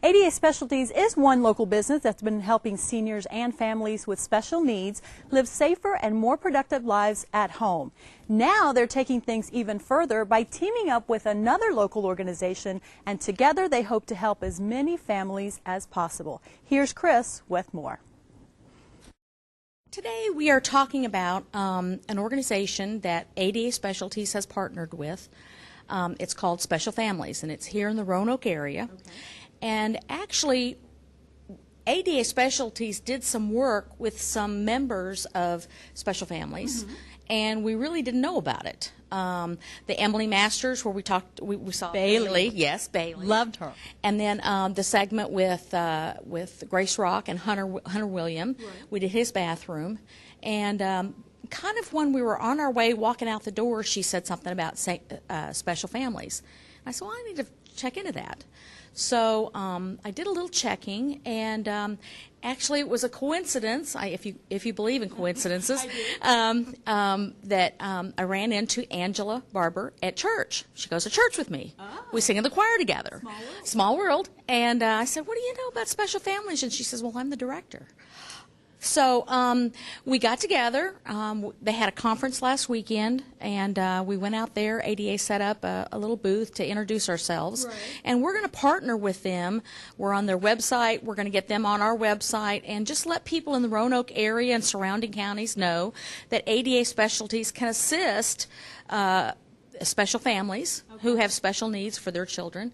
ADA Specialties is one local business that's been helping seniors and families with special needs live safer and more productive lives at home. Now they're taking things even further by teaming up with another local organization, and together they hope to help as many families as possible. Here's Chris with more. Today we are talking about an organization that ADA Specialties has partnered with. It's called Special Families, and it's here in the Roanoke area. Okay. And actually, ADA Specialties did some work with some members of Special Families, and we really didn't know about it. The Emily Masters, where we saw Bailey. Yes, Bailey. Loved her. And then the segment with Grace Rock and Hunter William. Right. We did his bathroom, and kind of when we were on our way walking out the door, she said something about Special Families. I said, well, I need to check into that. So I did a little checking, and actually it was a coincidence, if you believe in coincidences, that I ran into Angela Barber at church. She goes to church with me. Oh. We sing in the choir together. Small world. Small world. And I said, what do you know about Special Families? And she says, well, I'm the director. So we got together. They had a conference last weekend, and we went out there. ADA set up a little booth to introduce ourselves. Right. And we're going to partner with them. We're on their website. We're going to get them on our website and just let people in the Roanoke area and surrounding counties know that ADA Specialties can assist special families who have special needs for their children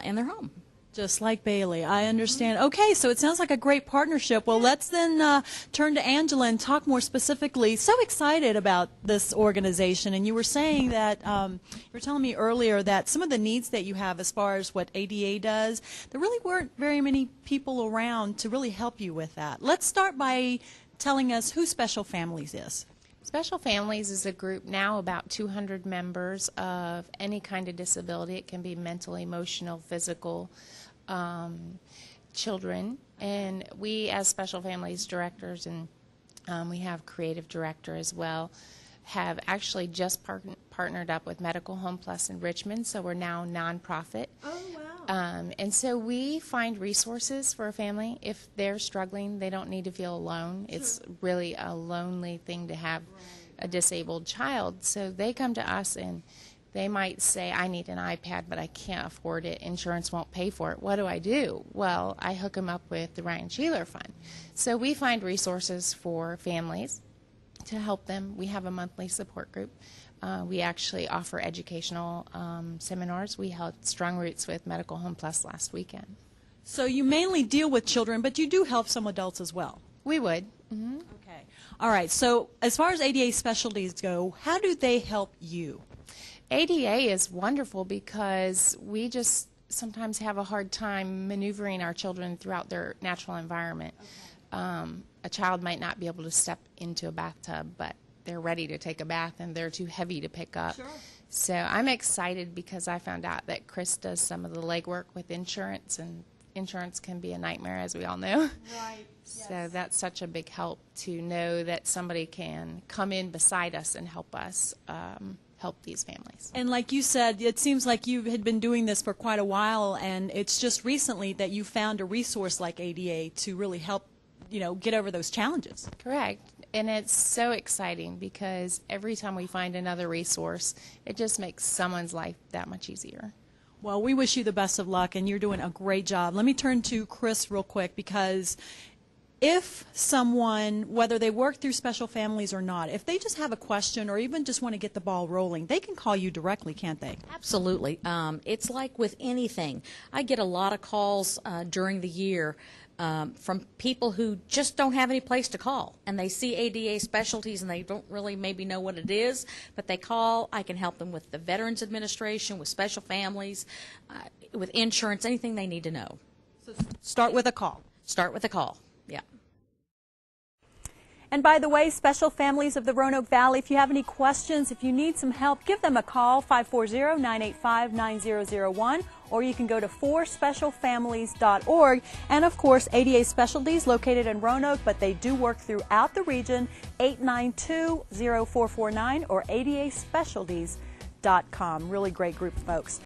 in their home. Just like Bailey. I understand. Okay, so it sounds like a great partnership. Well, let's then turn to Angela and talk more specifically. So excited about this organization, and you were saying that, you were telling me earlier that some of the needs that you have as far as what ADA does, there really weren't very many people around to really help you with that. Let's start by telling us who Special Families is. Special Families is a group now about 200 members of any kind of disability. It can be mental, emotional, physical, children. And we, as Special Families directors, and we have creative director as well, have actually just partnered up with Medical Home Plus in Richmond, so we're now nonprofit. Oh, wow. And so we find resources for a family. If they're struggling, they don't need to feel alone. Sure. It's really a lonely thing to have a disabled child. So they come to us and they might say, I need an iPad, but I can't afford it. Insurance won't pay for it. What do I do? Well, I hook them up with the Ryan Sheeler Fund. So we find resources for families to help them. We have a monthly support group. We actually offer educational seminars. We held Strong Roots with Medical Home Plus last weekend. So you mainly deal with children, but you do help some adults as well. We would. Mm-hmm. Okay. All right. So as far as ADA Specialties go, how do they help you? ADA is wonderful because we just sometimes have a hard time maneuvering our children throughout their natural environment. Okay. A child might not be able to step into a bathtub, but they're ready to take a bath and they're too heavy to pick up. Sure. So I'm excited because I found out that Chris does some of the legwork with insurance, and insurance can be a nightmare, as we all know. Right. Yes. So that's such a big help to know that somebody can come in beside us and help us help these families. And like you said, it seems like you had been doing this for quite a while, and it's just recently that you found a resource like ADA to really help, get over those challenges. Correct. And it's so exciting because every time we find another resource, it just makes someone's life that much easier. Well, we wish you the best of luck, and you're doing a great job. Let me turn to Chris real quick, because if someone, whether they work through Special Families or not, if they just have a question or even just want to get the ball rolling, they can call you directly, can't they? Absolutely. It's like with anything. I get a lot of calls during the year from people who just don't have any place to call, and they see ADA Specialties and they don't really maybe know what it is, but they call. I can help them with the Veterans Administration, with Special Families, with insurance, anything they need to know. So start with a call. Start with a call. Yeah. And by the way, Special Families of the Roanoke Valley, if you have any questions, if you need some help, give them a call, 540-985-9001, or you can go to forspecialfamilies.org. And of course, ADA Specialties located in Roanoke, but they do work throughout the region, 892-0449 or adaspecialties.com. Really great group of folks.